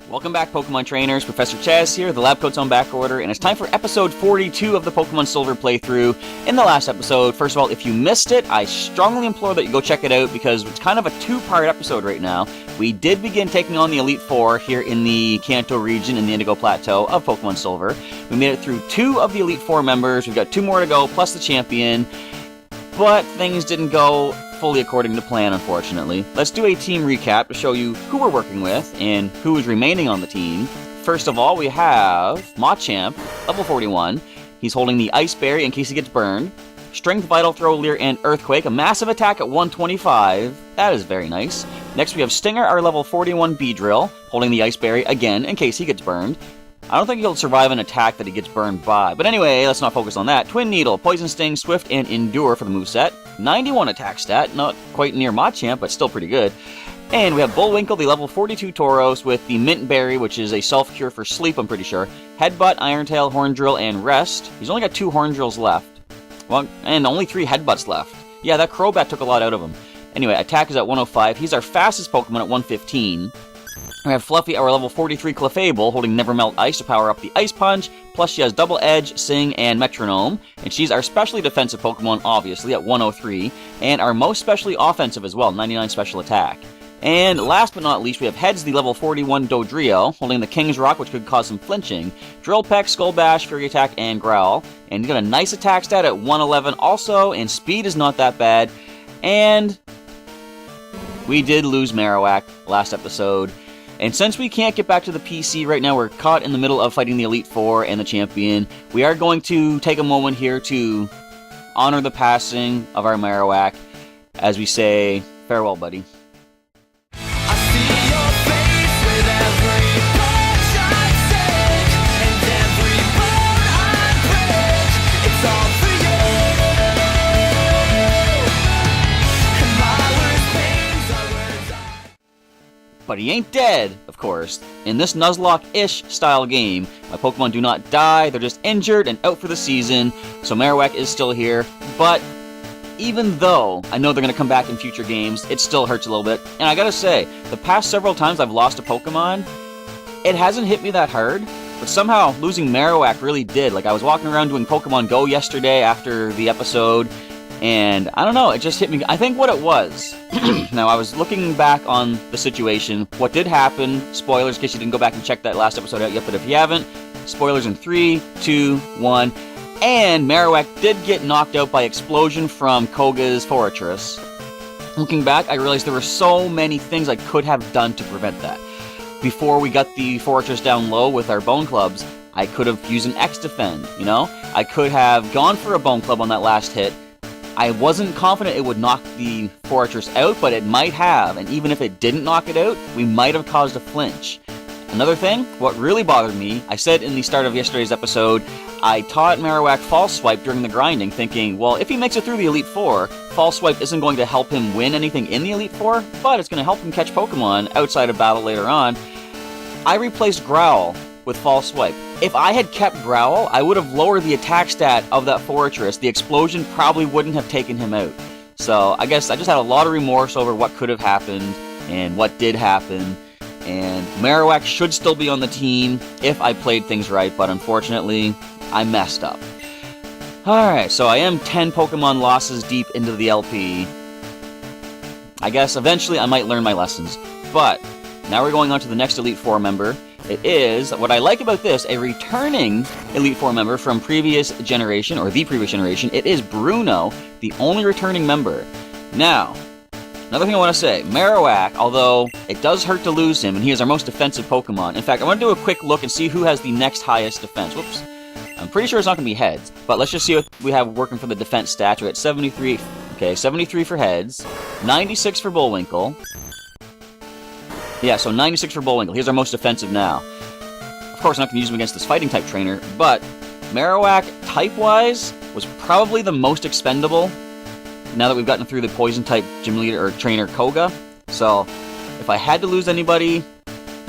Welcome back, Pokemon Trainers. Professor Chaz here, the lab coat's on back order, and it's time for episode 42 of the Pokemon Silver playthrough. In the last episode, first of all, if you missed it, I strongly implore that you go check it out because it's kind of a two-part episode right now. We did begin taking on the Elite Four here in the Kanto region in the Indigo Plateau of Pokemon Silver. We made it through 2 of the Elite Four members. We've got 2 more to go, plus the champion. But things didn't go fully according to plan, unfortunately. Let's do a team recap to show you who we're working with and who is remaining on the team. First of all, we have Machamp, level 41. He's holding the Ice Berry in case he gets burned. Strength, Vital Throw, Leer, and Earthquake. A massive attack at 125. That is very nice. Next, we have Stinger, our level 41 Beedrill, holding the Ice Berry again in case he gets burned. I don't think he'll survive an attack that he gets burned by. But anyway, let's not focus on that. Twin Needle, Poison Sting, Swift, and Endure for the moveset. 91 attack stat, not quite near Machamp, but still pretty good. And we have Bullwinkle, the level 42 Tauros, with the Mint Berry, which is a self-cure for sleep, I'm pretty sure. Headbutt, Iron Tail, Horn Drill, and Rest. He's only got 2 Horn Drills left. Well, and only 3 Headbutts left. Yeah, that Crobat took a lot out of him. Anyway, attack is at 105. He's our fastest Pokemon at 115. We have Fluffy, our level 43 Clefable, holding Never Melt Ice to power up the Ice Punch, plus she has Double Edge, Sing, and Metronome, and she's our specially defensive Pokemon, obviously, at 103, and our most specially offensive as well, 99 special attack. And last but not least, we have Heads, the level 41 Dodrio, holding the King's Rock, which could cause some flinching, Drill Peck, Skull Bash, Fury Attack, and Growl, and he's got a nice attack stat at 111 also, and speed is not that bad, and we did lose Marowak last episode. And since we can't get back to the PC right now, we're caught in the middle of fighting the Elite Four and the Champion, we are going to take a moment here to honor the passing of our Marowak as we say, farewell, buddy. But he ain't dead, of course. In this Nuzlocke-ish style game, my Pokemon do not die, they're just injured and out for the season, so Marowak is still here, but even though I know they're going to come back in future games, it still hurts a little bit. And I gotta say, the past several times I've lost a Pokemon, it hasn't hit me that hard, but somehow losing Marowak really did. Like, I was walking around doing Pokemon Go yesterday after the episode, and I don't know, it just hit me. I think what it was, now I was looking back on the situation, what did happen, spoilers in case you didn't go back and check that last episode out yet, but if you haven't, spoilers in 3, 2, 1, and Marowak did get knocked out by explosion from Koga's Fortress. Looking back, I realized there were so many things I could have done to prevent that. Before we got the Fortress down low with our Bone Clubs, I could have used an X-Defend, you know? I could have gone for a Bone Club on that last hit. I wasn't confident it would knock the Fortress out, but it might have, and even if it didn't knock it out, we might have caused a flinch. Another thing, what really bothered me, I said in the start of yesterday's episode, I taught Marowak False Swipe during the grinding, thinking, well, if he makes it through the Elite Four, False Swipe isn't going to help him win anything in the Elite Four, but it's going to help him catch Pokemon outside of battle later on. I replaced Growl with False Swipe. If I had kept Growl, I would have lowered the attack stat of that Fortress. The explosion probably wouldn't have taken him out. So I guess I just had a lot of remorse over what could have happened and what did happen. And Marowak should still be on the team if I played things right, but unfortunately, I messed up. Alright, so I am 10 Pokemon losses deep into the LP. I guess eventually I might learn my lessons. But now we're going on to the next Elite Four member. It is, what I like about this, a returning Elite Four member from previous generation, or the previous generation. It is Bruno, the only returning member. Now, another thing I want to say, Marowak, although it does hurt to lose him, and he is our most defensive Pokemon. In fact, I want to do a quick look and see who has the next highest defense. Whoops. I'm pretty sure it's not going to be Heads, but let's just see what we have working for the defense stats. We're at 73, okay, 73 for Heads, 96 for Bullwinkle. Yeah, so 96 for Bullwinkle. He's our most defensive now. Of course, I'm not going to use him against this fighting-type trainer, but Marowak, type-wise, was probably the most expendable now that we've gotten through the Poison-type gym leader or trainer Koga. So, if I had to lose anybody,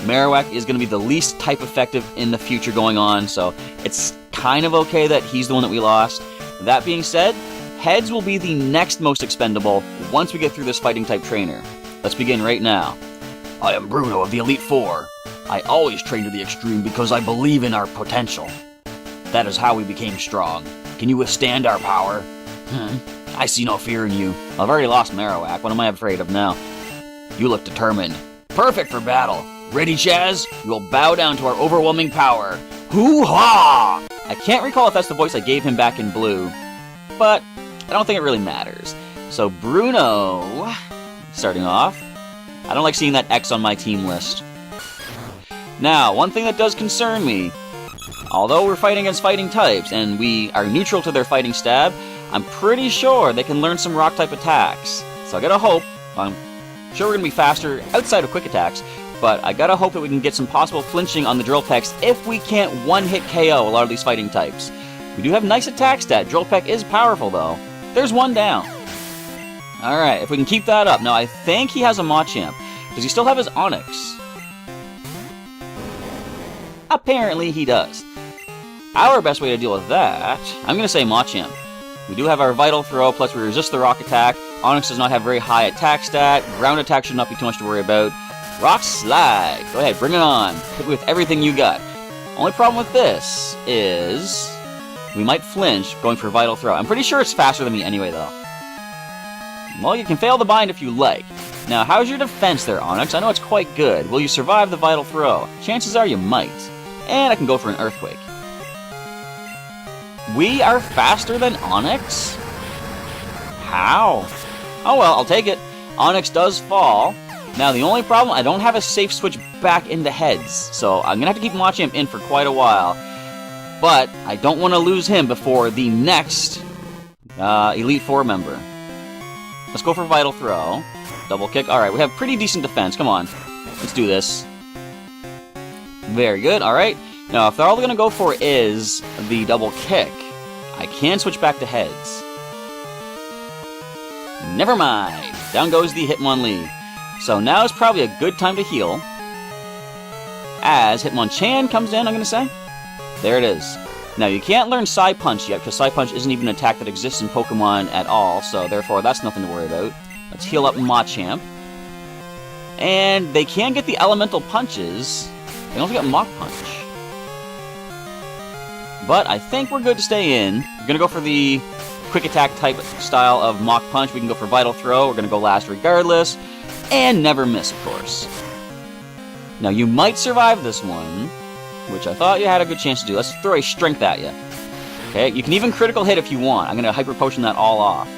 Marowak is going to be the least type-effective in the future going on, so it's kind of okay that he's the one that we lost. That being said, Heads will be the next most expendable once we get through this fighting-type trainer. Let's begin right now. I am Bruno of the Elite Four. I always train to the extreme because I believe in our potential. That is how we became strong. Can you withstand our power? I see no fear in you. I've already lost Marowak. What am I afraid of now? You look determined. Perfect for battle. Ready, Chaz? You will bow down to our overwhelming power. Hoo-ha! I can't recall if that's the voice I gave him back in Blue, but I don't think it really matters. So Bruno, starting off. I don't like seeing that X on my team list. Now, one thing that does concern me, although we're fighting against fighting types and we are neutral to their fighting stab, I'm pretty sure they can learn some rock type attacks. So I gotta hope, I'm sure we're gonna be faster outside of quick attacks, but I gotta hope that we can get some possible flinching on the Drill Pecks if we can't one-hit KO a lot of these fighting types. We do have nice attack stat. Drill Peck is powerful though. There's one down. Alright, if we can keep that up. Now I think he has a Machamp. Does he still have his Onix? Apparently he does. Our best way to deal with that, I'm gonna say Machamp. We do have our Vital Throw, plus we resist the Rock Attack. Onix does not have very high attack stat. Ground Attack should not be too much to worry about. Rock Slide. Go ahead, bring it on. Hit me with everything you got. Only problem with this is we might flinch going for Vital Throw. I'm pretty sure it's faster than me anyway, though. Well, you can fail the bind if you like. Now, how's your defense there, Onix? I know it's quite good. Will you survive the Vital Throw? Chances are you might. And I can go for an Earthquake. We are faster than Onix? How? Oh well, I'll take it. Onix does fall. Now, the only problem, I don't have a safe switch back into heads, so I'm going to have to keep Machamp in for quite a while. But I don't want to lose him before the next Elite Four member. Let's go for Vital Throw. Double Kick. Alright, we have pretty decent defense. Come on. Let's do this. Very good. Alright. Now, if all they're going to go for is the Double Kick, I can switch back to heads. Never mind. Down goes the Hitmonlee. So now is probably a good time to heal. As Hitmonchan comes in, I'm going to say. There it is. Now, you can't learn Psy Punch yet, because Psy Punch isn't even an attack that exists in Pokemon at all, so therefore that's nothing to worry about. Let's heal up Machamp. And they can get the Elemental Punches. They don't get Mach Punch. But I think we're good to stay in. We're going to go for the Quick Attack type style of Mach Punch. We can go for Vital Throw. We're going to go last regardless. And never miss, of course. Now, you might survive this one, which I thought you had a good chance to do. Let's throw a Strength at you. Okay, you can even Critical Hit if you want. I'm going to Hyper Potion that all off.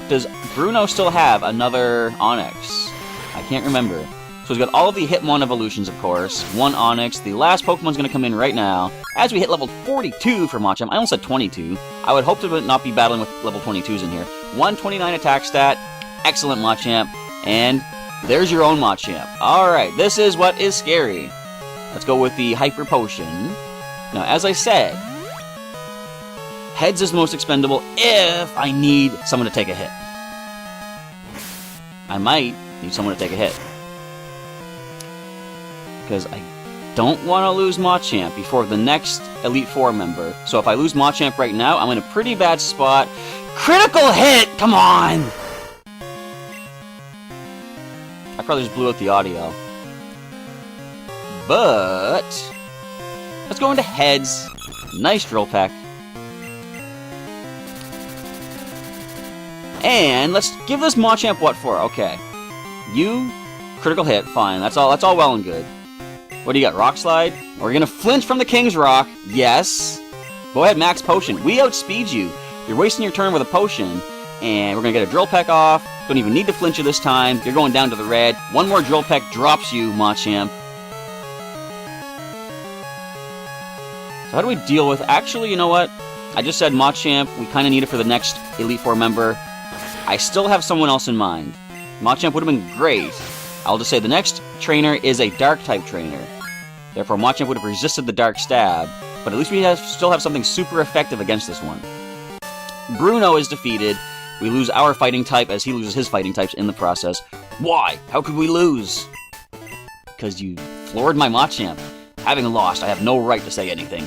Does Bruno still have another Onix? I can't remember. So he's got all of the Hitmon evolutions, of course. One Onix. The last Pokemon's going to come in right now. As we hit level 42 for Machamp. I almost said 22. I would hope to not be battling with level 22s in here. 129 attack stat. Excellent Machamp. And there's your own Machamp. Alright, this is what is scary. Let's go with the Hyper Potion. Now, as I said, Heads is the most expendable if I need someone to take a hit. I might need someone to take a hit. Because I don't want to lose Machamp before the next Elite Four member. So if I lose Machamp right now, I'm in a pretty bad spot. Critical Hit! Come on! I probably just blew out the audio. But let's go into Heads. Nice Drill Peck. And let's give this Machamp what for? Okay. You Critical Hit, fine. That's all well and good. What do you got? Rock Slide? We're gonna flinch from the King's Rock. Yes. Go ahead, Max Potion. We outspeed you. You're wasting your turn with a potion. And we're gonna get a Drill Peck off. Don't even need to flinch you this time. You're going down to the red. One more Drill Peck drops you, Machamp. So how do we deal with... Actually, you know what? I just said Machamp. We kind of need it for the next Elite Four member. I still have someone else in mind. Machamp would have been great. I'll just say the next trainer is a Dark-type trainer. Therefore, Machamp would have resisted the Dark Stab. But at least we still have something super effective against this one. Bruno is defeated. We lose our fighting type as he loses his fighting types in the process. Why? How could we lose? Because you floored my Machamp. Having lost, I have no right to say anything.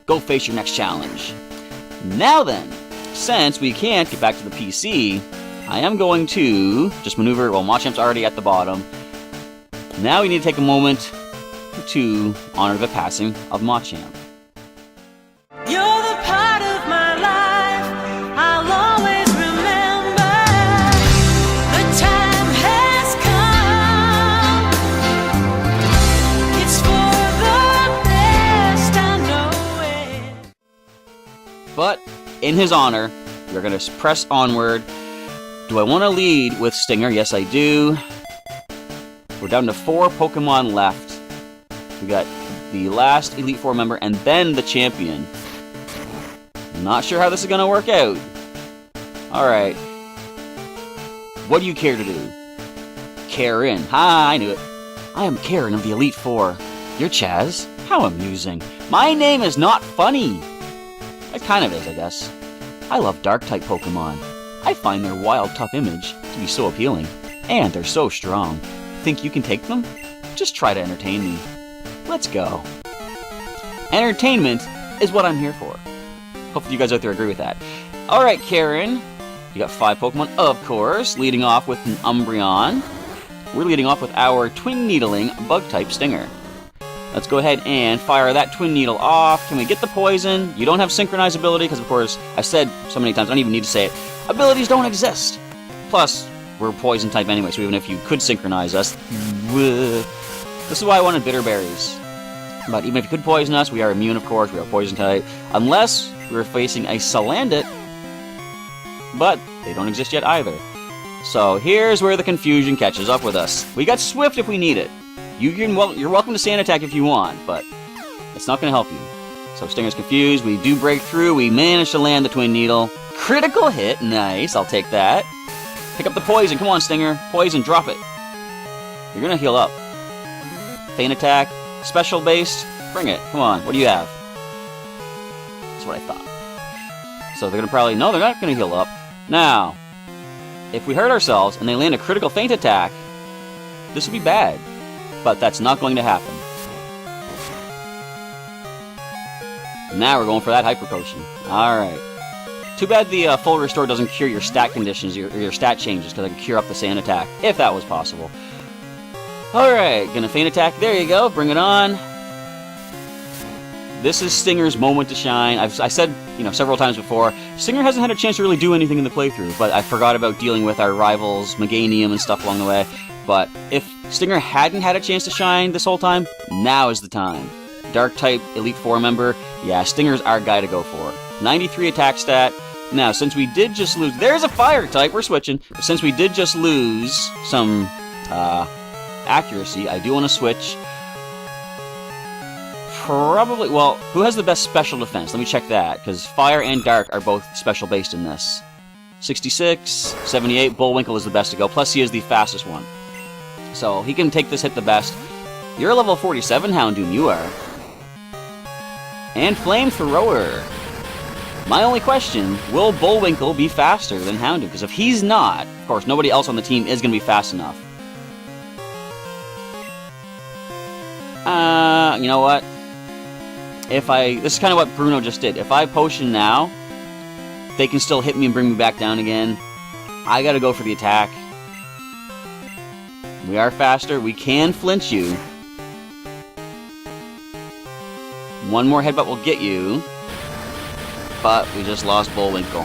Go face your next challenge. Now then, since we can't get back to the PC, I am going to just maneuver. Well, Machamp's already at the bottom. Now we need to take a moment to honor the passing of Machamp. You're the part of my life I'll always remember. The time has come. It's for the best, I know it. But in his honor, we're going to press onward. Do I want to lead with Stinger? Yes, I do. We're down to 4 Pokemon left. We got the last Elite Four member and then the champion. Not sure how this is going to work out. Alright. What do you care to do? Karen. Ha, I knew it. I am Karen of the Elite Four. You're Chaz? How amusing. My name is not funny. It kind of is, I guess. I love Dark-type Pokemon. I find their wild, tough image to be so appealing. And they're so strong. Think you can take them? Just try to entertain me. Let's go. Entertainment is what I'm here for. Hopefully you guys out there agree with that. Alright, Karen. You got 5 Pokemon, of course. Leading off with an Umbreon. We're leading off with our Twin Needling Bug-type Stinger. Let's go ahead and fire that Twin Needle off. Can we get the poison? You don't have Synchronized ability, because of course, I've said so many times, I don't even need to say it. Abilities don't exist. Plus, we're poison type anyway, so even if you could synchronize us, this is why I wanted Bitter Berries. But even if you could poison us, we are immune, of course, we are poison type. Unless we were facing a Salandit, but they don't exist yet either. So here's where the confusion catches up with us. We got Swift if we need it. You're welcome to Sand Attack if you want, but it's not going to help you. So Stinger's confused, we do break through, we manage to land the Twin Needle. Critical hit, nice, I'll take that. Pick up the poison, come on Stinger, poison, drop it. You're going to heal up. Feint Attack, special based, bring it, come on, what do you have? That's what I thought. So they're going to probably, no, they're not going to heal up. Now, if we hurt ourselves and they land a critical Feint Attack, this would be bad. But that's not going to happen. Now we're going for that Hyper Potion. Alright. Too bad the full restore doesn't cure your stat conditions, your stat changes, because I can cure up the Sand Attack, if that was possible. Alright, gonna Feint Attack, there you go, bring it on. This is Stinger's moment to shine. I said, several times before, Stinger hasn't had a chance to really do anything in the playthrough, but I forgot about dealing with our rivals, Meganium and stuff along the way. But if Stinger hadn't had a chance to shine this whole time, now is the time. Dark-type Elite Four member, yeah, Stinger's our guy to go for. 93 attack stat. Now, since we did just lose... There's a Fire-type, we're switching. Since we did just lose some accuracy, I do want to switch. Probably... Well, who has the best special defense? Let me check that, because Fire and Dark are both special-based in this. 66, 78, Bullwinkle is the best to go, plus he is the fastest one. So, he can take this hit the best. You're a level 47, Houndoom, you are. And Flamethrower. My only question, will Bullwinkle be faster than Houndoom? Because if he's not, of course, nobody else on the team is going to be fast enough. You know what? This is kind of what Bruno just did. If I potion now, they can still hit me and bring me back down again. I gotta go for the attack. We are faster. We can flinch you. One more headbutt will get you. But we just lost Bullwinkle.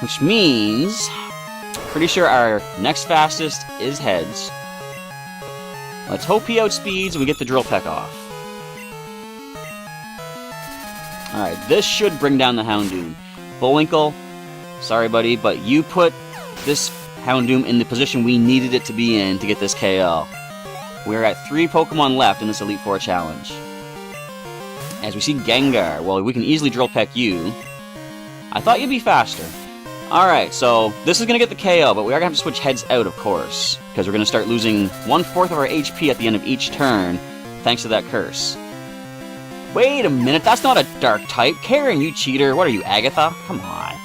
Which means... pretty sure our next fastest is Heads. Let's hope he outspeeds and we get the Drill Peck off. Alright, this should bring down the Houndoom. Bullwinkle, sorry buddy, but you put this Houndoom in the position we needed it to be in to get this KO. We're at 3 Pokemon left in this Elite Four challenge. As we see Gengar, well, we can easily Drill Peck you. I thought you'd be faster. Alright, so this is going to get the KO, but we are going to have to switch Heads out, of course, because we're going to start losing 1/4 of our HP at the end of each turn, thanks to that curse. Wait a minute, that's not a Dark type. Karen, you cheater. What are you, Agatha? Come on.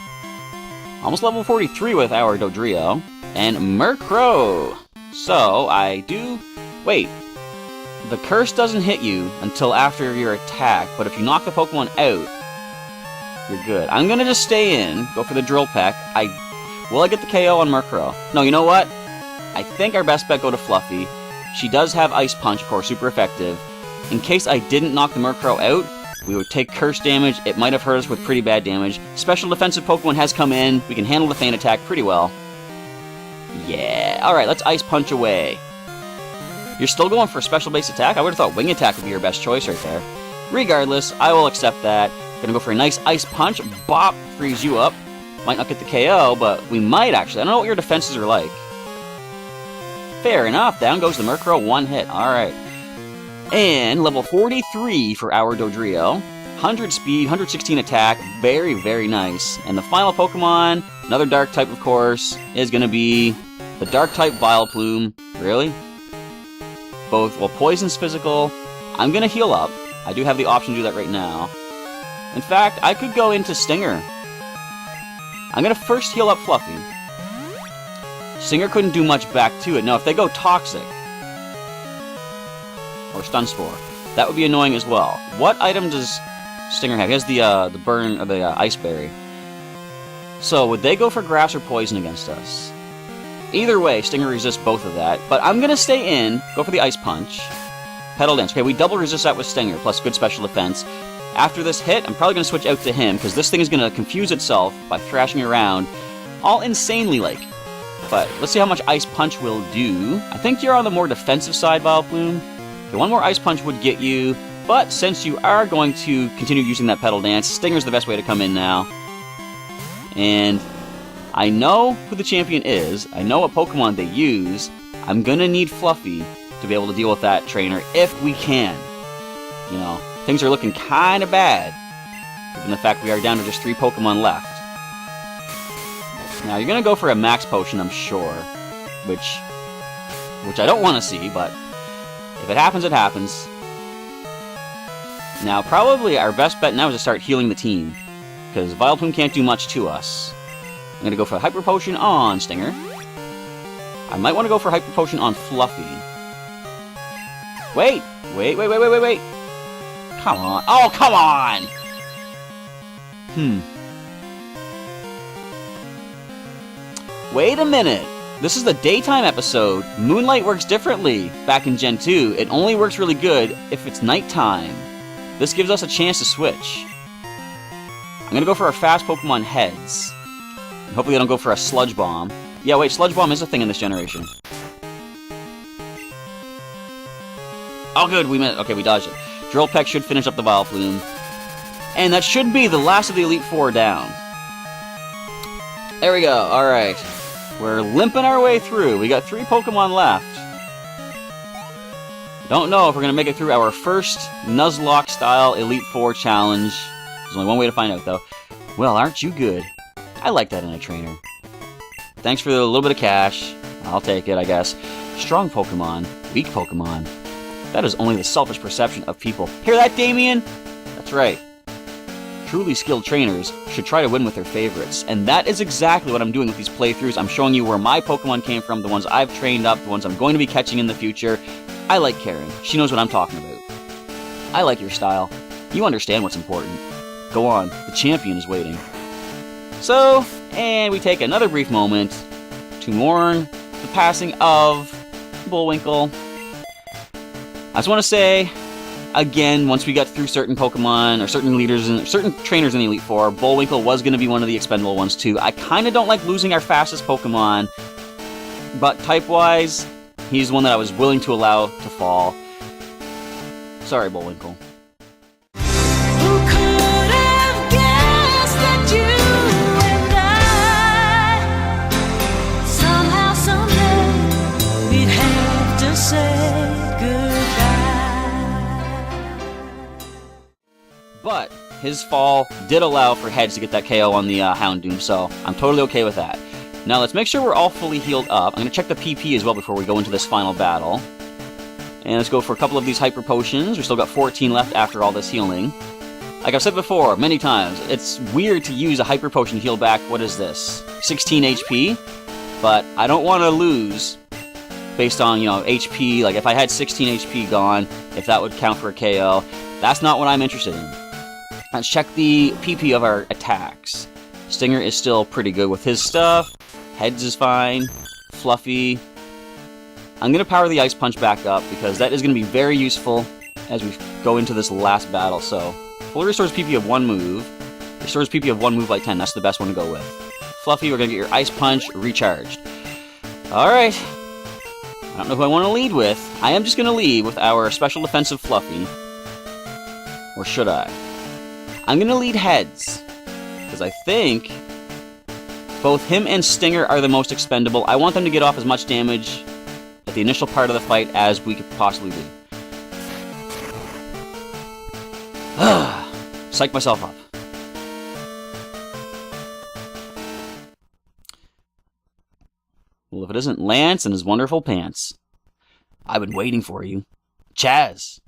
Almost level 43 with our Dodrio. And Murkrow. So, I do... Wait. The curse doesn't hit you until after your attack, but if you knock the Pokemon out, you're good. I'm gonna just stay in, go for the Drill Peck. Will I get the KO on Murkrow? No, you know what? I think our best bet go to Fluffy. She does have Ice Punch, of course, super effective. In case I didn't knock the Murkrow out, we would take curse damage. It might have hurt us with pretty bad damage. Special defensive Pokemon has come in. We can handle the Feint attack pretty well. Yeah, alright, let's Ice Punch away. You're still going for a special base attack? I would have thought Wing Attack would be your best choice right there. Regardless, I will accept that. Gonna go for a nice Ice Punch. Bop! Freeze you up. Might not get the KO, but we might actually. I don't know what your defenses are like. Fair enough. Down goes the Murkrow. One hit. Alright. And level 43 for our Dodrio. 100 speed, 116 attack. Very, very nice. And the final Pokemon, another Dark type, of course, is gonna be the Dark type Vileplume. Really? Both, well, Poison's physical. I'm gonna heal up. I do have the option to do that right now. In fact, I could go into Stinger. I'm gonna first heal up Fluffy. Stinger couldn't do much back to it. Now, if they go Toxic, or Stun Spore, that would be annoying as well. What item does Stinger have? He has the Burn, or the Ice Berry. So, would they go for Grass or Poison against us? Either way, Stinger resists both of that, but I'm gonna stay in, go for the Ice Punch. Petal Dance. Okay, we double resist that with Stinger, plus good special defense. After this hit, I'm probably gonna switch out to him, because this thing is gonna confuse itself by thrashing around, all insanely like. But let's see how much Ice Punch will do. I think you're on the more defensive side, Vileplume. Okay, one more Ice Punch would get you, but since you are going to continue using that Petal Dance, Stinger's the best way to come in now. And I know who the champion is. I know what Pokemon they use. I'm gonna need Fluffy to be able to deal with that trainer if we can. You know, things are looking kind of bad, given the fact we are down to just 3 Pokemon left. Now, you're gonna go for a Max Potion, I'm sure, which I don't want to see, but if it happens, it happens. Now, probably our best bet now is to start healing the team, because Vileplume can't do much to us. I'm gonna go for a Hyper Potion on Stinger. I might want to go for Hyper Potion on Fluffy. Wait! Come on. Oh, come on! Wait a minute. This is the daytime episode. Moonlight works differently. Back in Gen 2, it only works really good if it's nighttime. This gives us a chance to switch. I'm gonna go for our fast Pokemon Heads. And hopefully they don't go for a Sludge Bomb. Yeah, wait, Sludge Bomb is a thing in this generation. Oh, good, we missed. Okay, we dodged it. Drill Peck should finish up the Vileplume. And that should be the last of the Elite Four down. There we go, alright. We're limping our way through. We got 3 Pokemon left. Don't know if we're going to make it through our first Nuzlocke-style Elite Four challenge. There's only one way to find out, though. Well, aren't you good? I like that in a trainer. Thanks for the little bit of cash. I'll take it, I guess. Strong Pokemon, weak Pokemon. That is only the selfish perception of people. Hear that, Damien? That's right. Truly skilled trainers should try to win with their favorites, and that is exactly what I'm doing with these playthroughs. I'm showing you where my Pokemon came from, the ones I've trained up, the ones I'm going to be catching in the future. I like Karen. She knows what I'm talking about. I like your style. You understand what's important. Go on, the champion is waiting. So, and we take another brief moment to mourn the passing of Bullwinkle. I just want to say, again, once we got through certain Pokemon, or certain leaders, and certain trainers in the Elite Four, Bullwinkle was going to be one of the expendable ones too. I kind of don't like losing our fastest Pokemon, but type-wise, he's one that I was willing to allow to fall. Sorry, Bullwinkle. Who could have guessed that you and I somehow, someday we'd have to say goodbye? But his fall did allow for Heads to get that KO on the Houndoom, so I'm totally okay with that. Now let's make sure we're all fully healed up. I'm going to check the PP as well before we go into this final battle. And let's go for a couple of these Hyper Potions. We've still got 14 left after all this healing. Like I've said before, many times, it's weird to use a Hyper Potion to heal back, what is this, 16 HP? But I don't want to lose based on, you know, HP. Like if I had 16 HP gone, if that would count for a KO. That's not what I'm interested in. Let's check the PP of our attacks. Stinger is still pretty good with his stuff. Heads is fine. Fluffy. I'm going to power the Ice Punch back up because that is going to be very useful as we go into this last battle. So, fully restores PP of 1 move. Restores PP of 1 move by 10. That's the best one to go with. Fluffy, we're going to get your Ice Punch recharged. Alright. I don't know who I want to lead with. I am just going to lead with our Special Defensive Fluffy. Or should I? I'm going to lead Heads. Because I think both him and Stinger are the most expendable. I want them to get off as much damage at the initial part of the fight as we could possibly do. Psych myself up. Well, if it isn't Lance and his wonderful pants. I've been waiting for you. Chaz!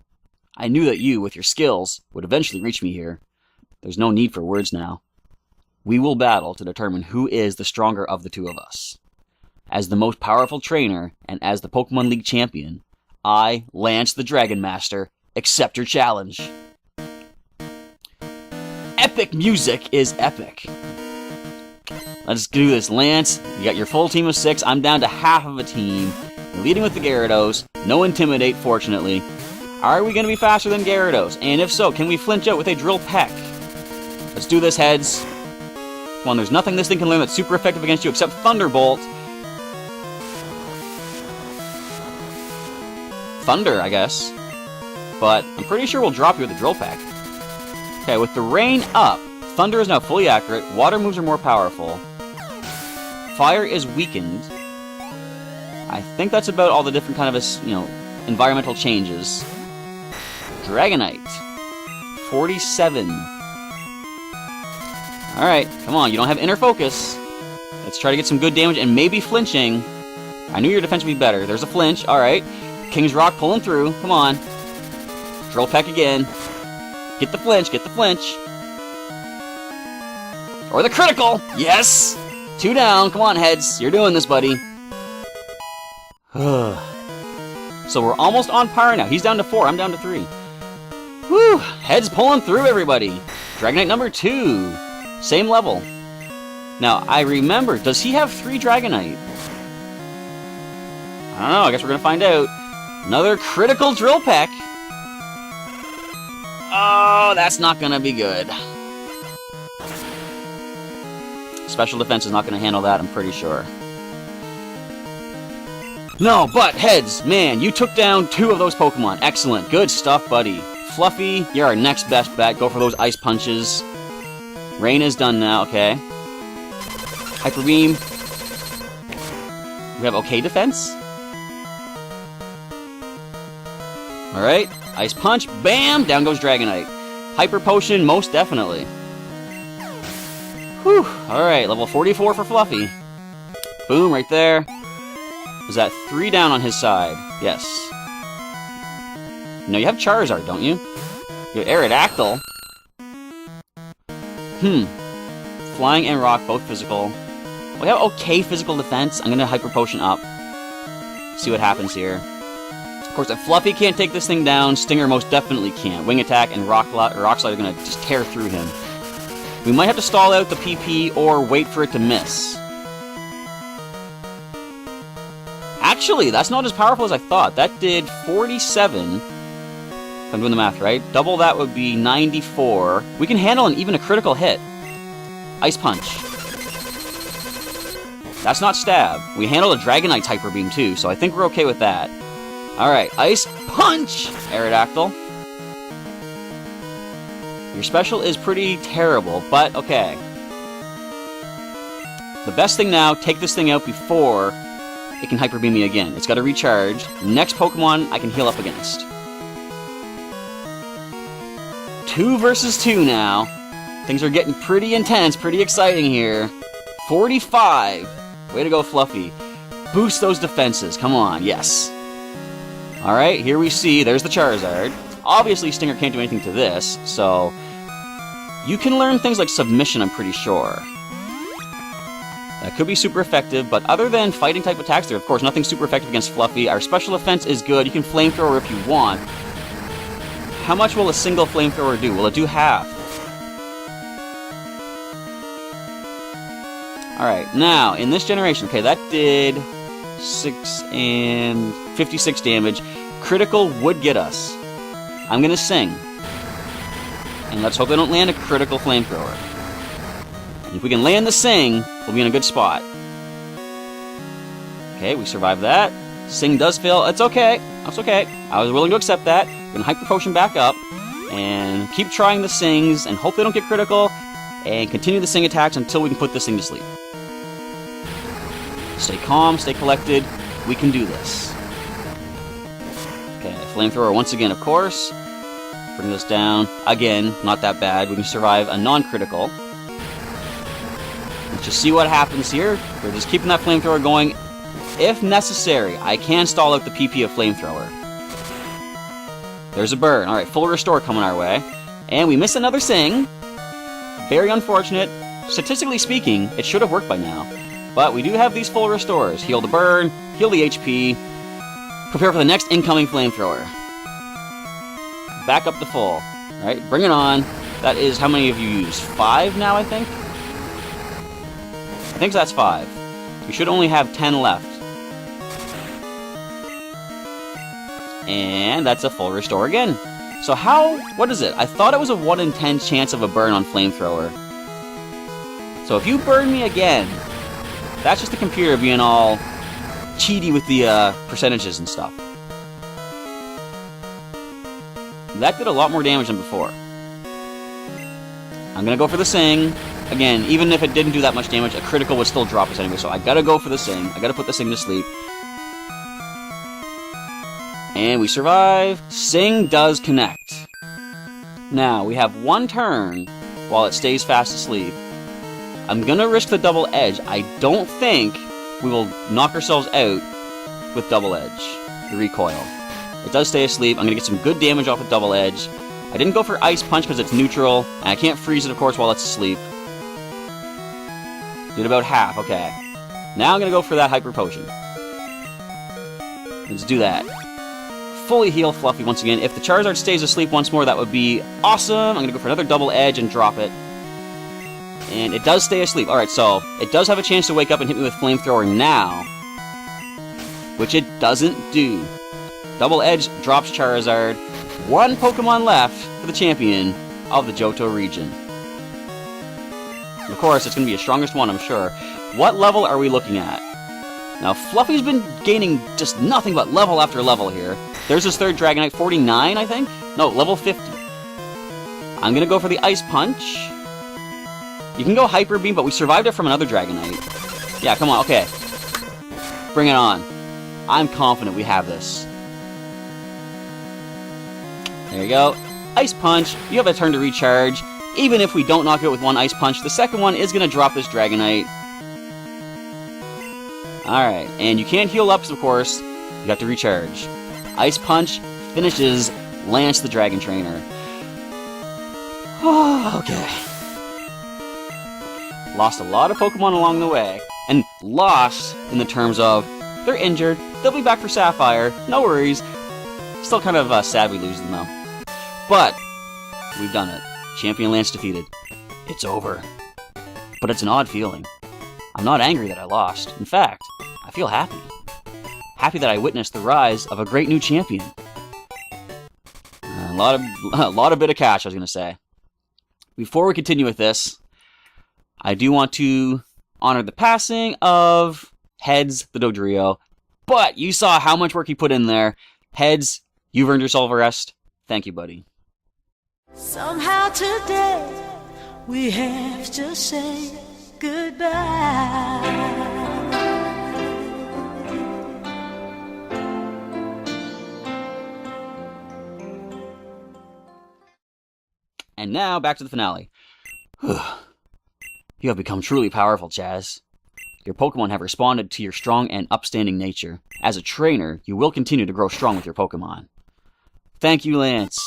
I knew that you, with your skills, would eventually reach me here. There's no need for words now. We will battle to determine who is the stronger of the two of us. As the most powerful trainer, and as the Pokemon League champion, I, Lance the Dragon Master, accept your challenge. Epic music is epic. Let's do this, Lance. You got your full team of 6. I'm down to half of a team. You're leading with the Gyarados. No Intimidate, fortunately. Are we going to be faster than Gyarados? And if so, can we flinch out with a Drill Peck? Let's do this, Heads. Come on, there's nothing this thing can learn that's super effective against you except Thunderbolt. Thunder, I guess. But I'm pretty sure we'll drop you with a Drill Peck. Okay, with the rain up, Thunder is now fully accurate, water moves are more powerful, fire is weakened. I think that's about all the different kind of, environmental changes. Dragonite. 47. Alright, come on, you don't have inner focus. Let's try to get some good damage and maybe flinching. I knew your defense would be better. There's a flinch, alright. King's Rock pulling through, come on. Drill Peck again. Get the flinch, get the flinch. Or the critical! Yes! 2 down, come on, Heads. You're doing this, buddy. So we're almost on par now. He's down to 4, I'm down to 3. Whew! Heads pulling through, everybody. Dragonite number 2. Same level. Now, I remember, does he have 3 Dragonite? I don't know, I guess we're gonna find out. Another critical Drill Peck. Oh, that's not gonna be good. Special defense is not gonna handle that, I'm pretty sure. No, but Heads, man, you took down 2 of those Pokemon. Excellent, good stuff, buddy. Fluffy, you're our next best bet. Go for those Ice Punches. Rain is done now, okay. Hyper Beam. We have okay defense. Alright, Ice Punch, bam! Down goes Dragonite. Hyper Potion, most definitely. Whew, alright, level 44 for Fluffy. Boom, right there. Is that 3 down on his side? Yes. No, you have Charizard, don't you? You have Aerodactyl. Flying and Rock, both physical. We have okay physical defense. I'm gonna Hyper Potion up. See what happens here. Of course, if Fluffy can't take this thing down, Stinger most definitely can't. Wing Attack and Rock Slide are gonna just tear through him. We might have to stall out the PP or wait for it to miss. Actually, that's not as powerful as I thought. That did 47. If I'm doing the math right. Double that would be 94. We can handle even a critical hit. Ice Punch. That's not Stab. We handled a Dragonite's Hyper Beam too, so I think we're okay with that. Alright, Ice Punch! Aerodactyl. Your special is pretty terrible, but okay. The best thing now, take this thing out before it can Hyper Beam me again. It's got to recharge. Next Pokemon I can heal up against. 2 versus 2 now. Things are getting pretty intense, pretty exciting here. 45. Way to go, Fluffy. Boost those defenses. Come on, yes. Alright, here we see, there's the Charizard. Obviously, Stinger can't do anything to this, so you can learn things like Submission, I'm pretty sure. That could be super effective, but other than fighting type attacks, there, of course, nothing super effective against Fluffy. Our special defense is good. You can Flamethrower if you want. How much will a single Flamethrower do? Will it do half? Alright, now, in this generation, okay, that did 6 and 56 damage. Critical would get us. I'm gonna sing. And let's hope they don't land a critical flamethrower. And if we can land the sing, we'll be in a good spot. Okay, we survived that. Sing does fail. It's okay. That's okay. I was willing to accept that. We're gonna hyper potion back up and keep trying the sings and hope they don't get critical and continue the sing attacks until we can put this thing to sleep. Stay calm, stay collected. We can do this. Okay, flamethrower once again, of course. Bring this down. Again, not that bad. We can survive a non-critical. Let's just see what happens here. We're just keeping that flamethrower going. If necessary, I can stall out the PP of flamethrower. There's a burn. Alright, full restore coming our way. And we miss another sing. Very unfortunate. Statistically speaking, it should have worked by now. But we do have these full restores. Heal the burn, heal the HP. Prepare for the next incoming flamethrower. Back up to full. Alright, bring it on. That is, how many have you used? 5 now, I think? I think that's 5. You should only have 10 left. And that's a full restore again. So what is it? I thought it was a 1 in 10 chance of a burn on flamethrower. So if you burn me again, that's just the computer being all cheaty with the percentages and stuff. That did a lot more damage than before. I'm gonna go for the sing. Again, even if it didn't do that much damage, a critical would still drop us anyway, so I gotta go for the sing. I gotta put the sing to sleep. And we survive. Sing does connect. Now, we have one turn while it stays fast asleep. I'm gonna risk the double edge. I don't think we will knock ourselves out with double edge, the recoil. It does stay asleep. I'm gonna get some good damage off of double edge. I didn't go for ice punch because it's neutral, and I can't freeze it, of course, while it's asleep. Did about half, okay. Now I'm gonna go for that hyper potion. Let's do that. Fully heal Fluffy once again. If the Charizard stays asleep once more, that would be awesome. I'm gonna go for another double edge and drop it. And it does stay asleep. Alright, so it does have a chance to wake up and hit me with Flamethrower now, which it doesn't do. Double Edge drops Charizard. One Pokemon left for the champion of the Johto region. Of course, it's going to be a strongest one, I'm sure. What level are we looking at? Now, Fluffy's been gaining just nothing but level after level here. There's his third Dragonite, 49, I think? No, level 50. I'm going to go for the Ice Punch. You can go Hyper Beam, but we survived it from another Dragonite. Yeah, come on, okay. Bring it on. I'm confident we have this. There you go. Ice Punch. You have a turn to recharge. Even if we don't knock it out with one Ice Punch, the second one is going to drop this Dragonite. Alright, and you can't heal up, of course. You got to recharge. Ice Punch finishes Lance the Dragon Trainer. Oh, okay. Lost a lot of Pokemon along the way. And lost in the terms of, they're injured, they'll be back for Sapphire, no worries. Still kind of sad we lose them though. But, we've done it. Champion Lance defeated. It's over. But it's an odd feeling. I'm not angry that I lost. In fact, I feel happy. Happy that I witnessed the rise of a great new champion. A lot of bit of cash, I was going to say. Before we continue with this, I do want to honor the passing of Heads, the Dodrio. But you saw how much work he put in there. Heads, you've earned yourself a rest. Thank you, buddy. Somehow today we have to say goodbye. And now, back to the finale. You have become truly powerful, Chaz. Your Pokemon have responded to your strong and upstanding nature. As a trainer, you will continue to grow strong with your Pokemon. Thank you, Lance.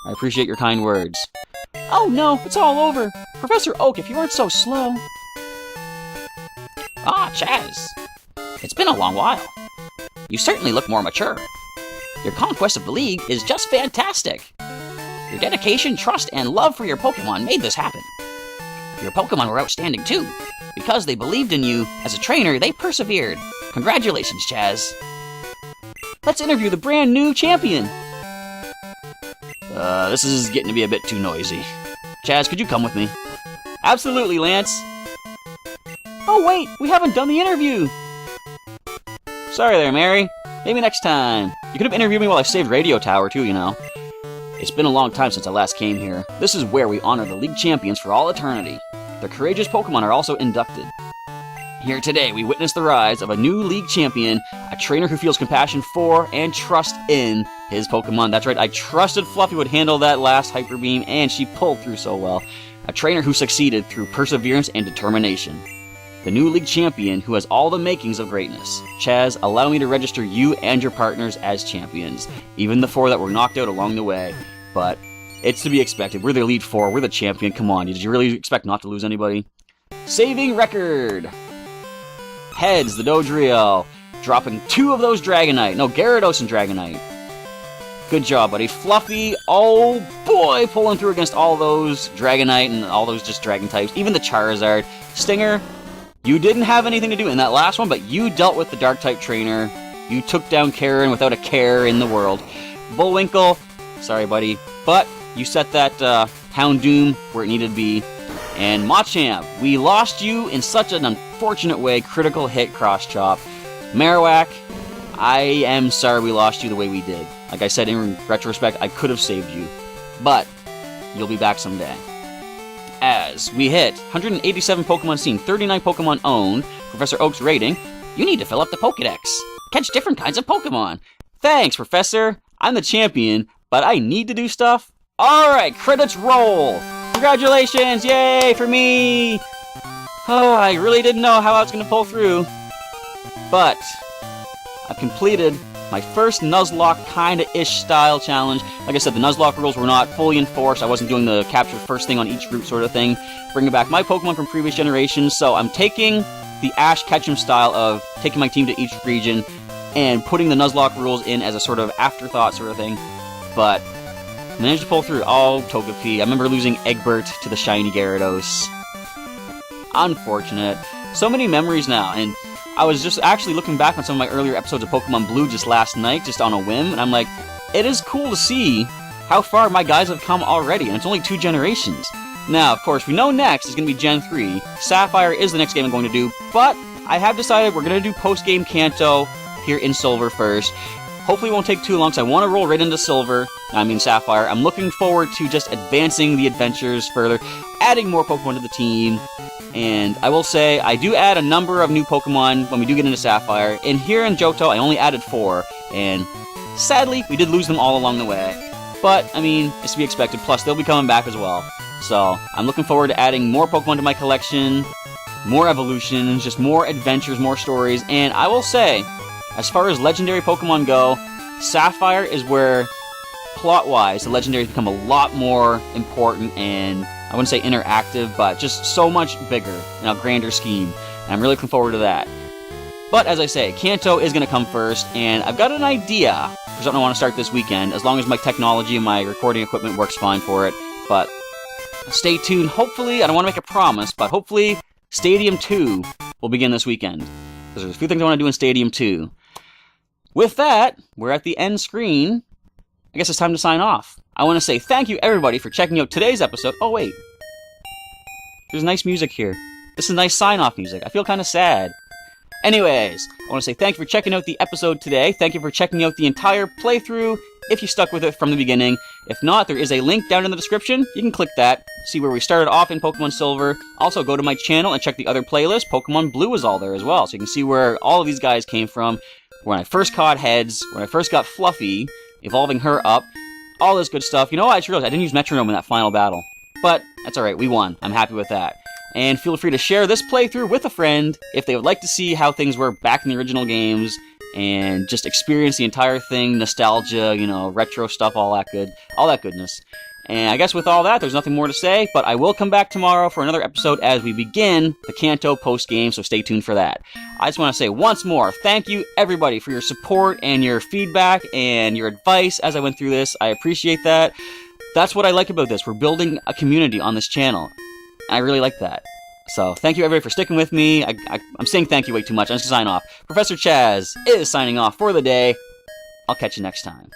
I appreciate your kind words. Oh no, it's all over. Professor Oak, if you weren't so slow. Ah, Chaz. It's been a long while. You certainly look more mature. Your conquest of the League is just fantastic. Your dedication, trust, and love for your Pokemon made this happen. Your Pokemon were outstanding too. Because they believed in you as a trainer, they persevered. Congratulations, Chaz. Let's interview the brand new champion. This is getting to be a bit too noisy. Chaz, could you come with me? Absolutely, Lance. Oh wait, we haven't done the interview. Sorry there, Mary. Maybe next time. You could have interviewed me while I saved Radio Tower too, you know. It's been a long time since I last came here. This is where we honor the League Champions for all eternity. Their courageous Pokemon are also inducted. Here today, we witness the rise of a new League Champion, a trainer who feels compassion for and trust in his Pokemon. That's right, I trusted Fluffy would handle that last Hyper Beam, and she pulled through so well. A trainer who succeeded through perseverance and determination. The new League Champion who has all the makings of greatness. Chaz, allow me to register you and your partners as champions, even the 4 that were knocked out along the way. But it's to be expected. We're the Elite 4, we're the champion. Come on, did you really expect not to lose anybody? Saving record! Heads, the Dodrio, dropping 2 of those Dragonite. No, Gyarados and Dragonite. Good job, buddy. Fluffy, oh boy, pulling through against all those Dragonite and all those just Dragon types. Even the Charizard. Stinger, you didn't have anything to do in that last one, but you dealt with the Dark-type trainer. You took down Karen without a care in the world. Bullwinkle, sorry, buddy, but you set that Houndoom where it needed to be. And Machamp, we lost you in such an unfortunate way. Critical hit, cross-chop. Marowak, I am sorry we lost you the way we did. Like I said, in retrospect, I could have saved you. But you'll be back someday. As we hit 187 Pokemon seen, 39 Pokemon owned, Professor Oak's rating, you need to fill up the Pokedex. Catch different kinds of Pokemon. Thanks, Professor. I'm the champion, but I need to do stuff. Alright, credits roll. Congratulations, yay for me. Oh, I really didn't know how I was going to pull through. But I've completed my first Nuzlocke kinda-ish style challenge. Like I said, the Nuzlocke rules were not fully enforced. I wasn't doing the capture first thing on each route sort of thing. Bringing back my Pokemon from previous generations. So I'm taking the Ash Ketchum style of taking my team to each region and putting the Nuzlocke rules in as a sort of afterthought sort of thing. But I managed to pull through. Oh, Togepi. I remember losing Egbert to the shiny Gyarados. Unfortunate. So many memories now, and I was just actually looking back on some of my earlier episodes of Pokemon Blue just last night, just on a whim, and I'm like, it is cool to see how far my guys have come already, and it's only 2 generations. Now, of course, we know next is going to be Gen 3. Sapphire is the next game I'm going to do, but I have decided we're going to do post-game Kanto here in Silver first. Hopefully it won't take too long, because I want to roll right into Sapphire. I'm looking forward to just advancing the adventures further, adding more Pokemon to the team, and I will say, I do add a number of new Pokemon when we do get into Sapphire, and here in Johto, I only added 4, and sadly, we did lose them all along the way. But, I mean, it's to be expected, plus they'll be coming back as well. So, I'm looking forward to adding more Pokemon to my collection, more evolutions, just more adventures, more stories, and I will say, as far as legendary Pokemon go, Sapphire is where, plot-wise, the legendaries become a lot more important and, I wouldn't say interactive, but just so much bigger in a grander scheme. And I'm really looking forward to that. But as I say, Kanto is going to come first, and I've got an idea for something I want to start this weekend, as long as my technology and my recording equipment works fine for it. But stay tuned. Hopefully, I don't want to make a promise, but hopefully Stadium 2 will begin this weekend. Because there's a few things I want to do in Stadium 2. With that, we're at the end screen. I guess it's time to sign off. I want to say thank you, everybody, for checking out today's episode. Oh, wait. There's nice music here. This is nice sign-off music. I feel kind of sad. Anyways, I want to say thank you for checking out the episode today. Thank you for checking out the entire playthrough, if you stuck with it from the beginning. If not, there is a link down in the description. You can click that, see where we started off in Pokemon Silver. Also, go to my channel and check the other playlist. Pokemon Blue is all there as well, so you can see where all of these guys came from. When I first caught Heads, when I first got Fluffy, evolving her up, all this good stuff. You know what? I just realized I didn't use Metronome in that final battle. But that's alright, we won. I'm happy with that. And feel free to share this playthrough with a friend if they would like to see how things were back in the original games and just experience the entire thing, nostalgia, you know, retro stuff, all that goodness. And I guess with all that, there's nothing more to say, but I will come back tomorrow for another episode as we begin the Kanto post-game, so stay tuned for that. I just want to say once more, thank you everybody for your support and your feedback and your advice as I went through this. I appreciate that. That's what I like about this. We're building a community on this channel. I really like that. So, thank you everybody for sticking with me. I'm saying thank you way too much. I'm just gonna sign off. Professor Chaz is signing off for the day. I'll catch you next time.